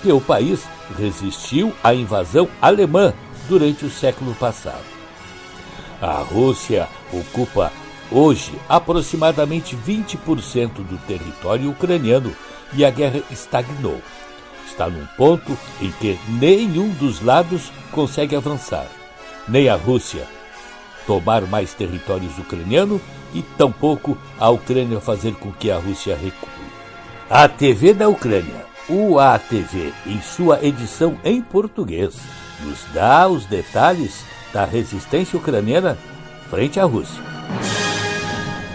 que o país resistiu à invasão alemã durante o século passado. A Rússia ocupa hoje aproximadamente 20% do território ucraniano e a guerra estagnou. Está num ponto em que nenhum dos lados consegue avançar, nem a Rússia tomar mais territórios ucranianos e tampouco a Ucrânia fazer com que a Rússia recue. A TV da Ucrânia, UATV, em sua edição em português, nos dá os detalhes da resistência ucraniana frente à Rússia.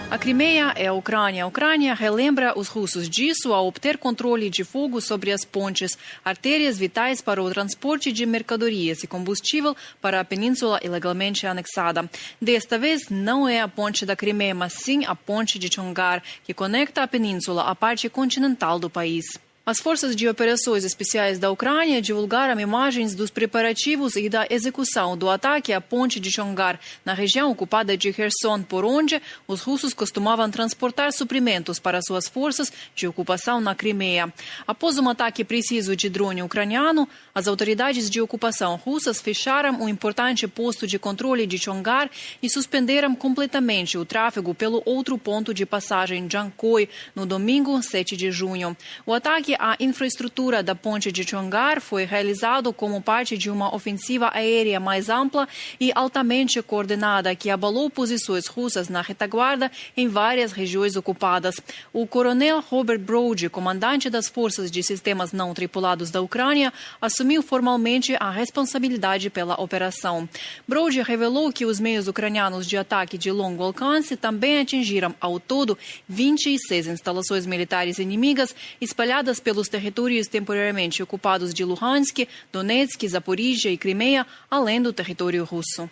A Crimeia é a Ucrânia. A Ucrânia relembra os russos disso ao obter controle de fogo sobre as pontes, artérias vitais para o transporte de mercadorias e combustível para a península ilegalmente anexada. Desta vez, não é a ponte da Crimeia, mas sim a ponte de Chongar, que conecta a península à parte continental do país. As forças de operações especiais da Ucrânia divulgaram imagens dos preparativos e da execução do ataque à ponte de Chongar, na região ocupada de Kherson, por onde os russos costumavam transportar suprimentos para suas forças de ocupação na Crimeia. Após um ataque preciso de drone ucraniano, as autoridades de ocupação russas fecharam um importante posto de controle de Chongar e suspenderam completamente o tráfego pelo outro ponto de passagem, Jankoy, no domingo, 7 de junho. O ataque à infraestrutura da ponte de Chongar foi realizado como parte de uma ofensiva aérea mais ampla e altamente coordenada que abalou posições russas na retaguarda em várias regiões ocupadas. O coronel Robert Brody, comandante das forças de sistemas não tripulados da Ucrânia, assumiu formalmente a responsabilidade pela operação. Brody revelou que os meios ucranianos de ataque de longo alcance também atingiram, ao todo, 26 instalações militares inimigas espalhadas pelos territórios temporariamente ocupados de Luhansk, Donetsk, Zaporizhia e Crimeia, além do território russo.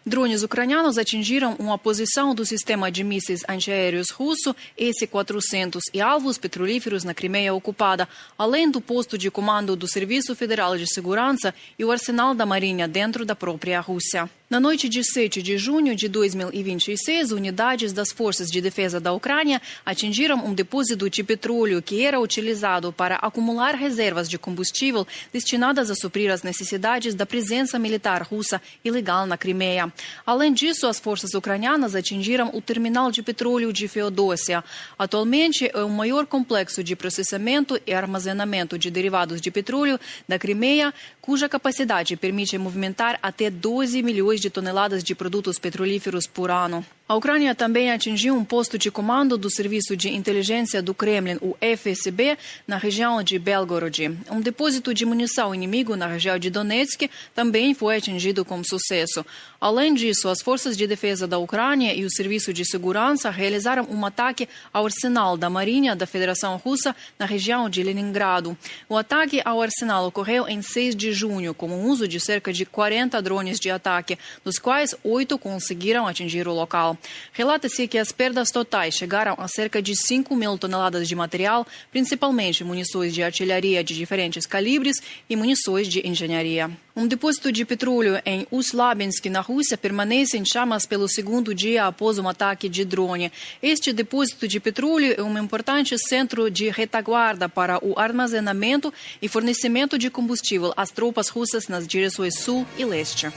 Drones ucranianos atingiram uma posição do sistema de mísseis antiaéreos russo S-400 e alvos petrolíferos na Crimeia ocupada, além do posto de comando do Serviço Federal de Segurança e o arsenal da Marinha dentro da própria Rússia. Na noite de 7 de junho de 2026, unidades das Forças de Defesa da Ucrânia atingiram um depósito de petróleo que era utilizado para acumular reservas de combustível destinadas a suprir as necessidades da presença militar russa ilegal na Crimeia. Além disso, as forças ucranianas atingiram o terminal de petróleo de Feodossia. Atualmente, é o maior complexo de processamento e armazenamento de derivados de petróleo da Crimeia, cuja capacidade permite movimentar até 12 milhões de toneladas de produtos petrolíferos por ano. A Ucrânia também atingiu um posto de comando do Serviço de Inteligência do Kremlin, o FSB, na região de Belgorod. Um depósito de munição inimigo na região de Donetsk também foi atingido com sucesso. Além disso, as forças de defesa da Ucrânia e o Serviço de Segurança realizaram um ataque ao arsenal da Marinha da Federação Russa na região de Leningrado. O ataque ao arsenal ocorreu em 6 de junho, com o uso de cerca de 40 drones de ataque, dos quais 8 conseguiram atingir o local. Relata-se que as perdas totais chegaram a cerca de 5 mil toneladas de material, principalmente munições de artilharia de diferentes calibres e munições de engenharia. Um depósito de petróleo em Ust-Labinsk, na Rússia, permanece em chamas pelo segundo dia após um ataque de drone. Este depósito de petróleo é um importante centro de retaguarda para o armazenamento e fornecimento de combustível às tropas russas nas direções sul e leste.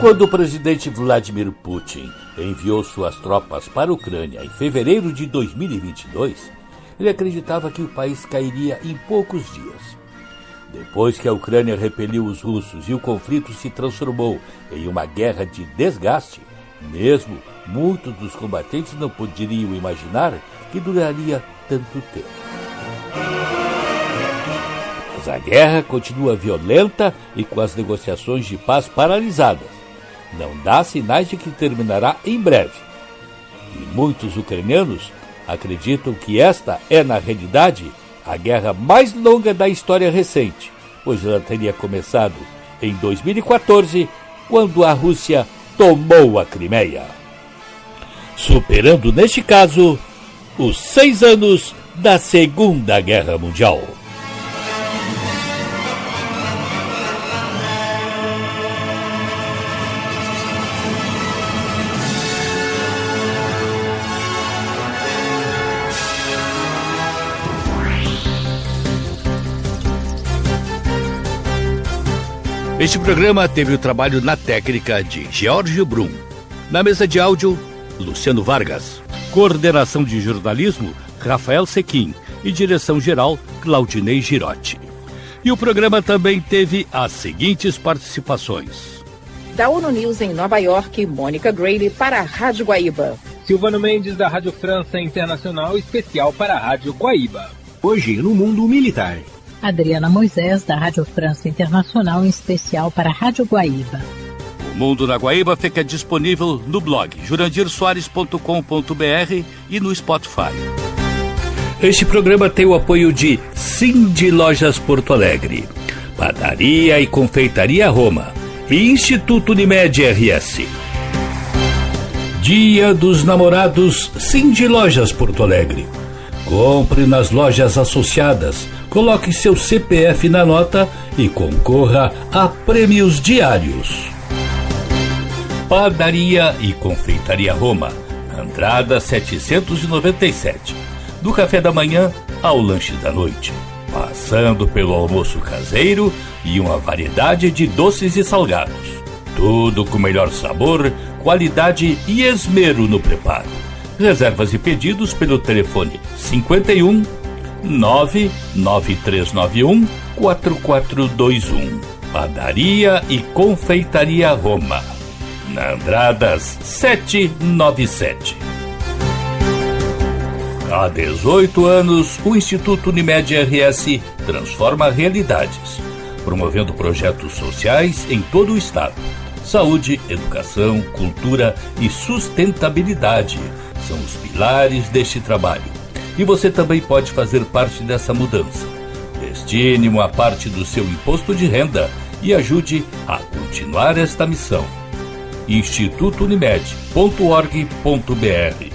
Quando o presidente Vladimir Putin enviou suas tropas para a Ucrânia em fevereiro de 2022, ele acreditava que o país cairia em poucos dias. Depois que a Ucrânia repeliu os russos e o conflito se transformou em uma guerra de desgaste, mesmo muitos dos combatentes não poderiam imaginar que duraria tanto tempo. Mas a guerra continua violenta e com as negociações de paz paralisadas. Não dá sinais de que terminará em breve. E muitos ucranianos acreditam que esta é, na realidade, a guerra mais longa da história recente, pois ela teria começado em 2014, quando a Rússia tomou a Crimeia, superando, neste caso, os 6 anos da Segunda Guerra Mundial. Este programa teve o trabalho na técnica de Geórgio Brum. Na mesa de áudio, Luciano Vargas. Coordenação de jornalismo, Rafael Sequim. E direção-geral, Claudinei Girotti. E o programa também teve as seguintes participações. Da ONU News em Nova York, Mônica Grayle para a Rádio Guaíba. Silvano Mendes, da Rádio França Internacional, especial para a Rádio Guaíba. Hoje, no mundo militar. Adriana Moisés, da Rádio França Internacional, em especial para a Rádio Guaíba. O Mundo na Guaíba fica disponível no blog jurandirsoares.com.br e no Spotify. Este programa tem o apoio de Cindy Lojas Porto Alegre, Padaria e Confeitaria Roma e Instituto Unimed RS. Dia dos Namorados, Cindy Lojas Porto Alegre. Compre nas lojas associadas, coloque seu CPF na nota e concorra a prêmios diários. Padaria e Confeitaria Roma, Andrada 797. Do café da manhã ao lanche da noite, passando pelo almoço caseiro e uma variedade de doces e salgados. Tudo com melhor sabor, qualidade e esmero no preparo. Reservas e pedidos pelo telefone 51 99391 4421. Padaria e Confeitaria Roma, na Andradas 797. Há 18 anos, o Instituto Unimed RS transforma realidades, promovendo projetos sociais em todo o estado. Saúde, educação, cultura e sustentabilidade são os pilares deste trabalho. E você também pode fazer parte dessa mudança. Destine uma parte do seu imposto de renda e ajude a continuar esta missão. institutounimed.org.br.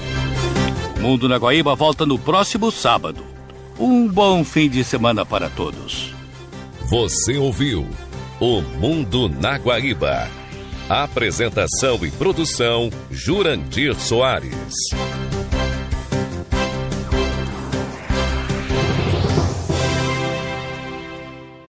O Mundo na Guaíba volta no próximo sábado. Um bom fim de semana para todos. Você ouviu O Mundo na Guaíba. Apresentação e produção, Jurandir Soares.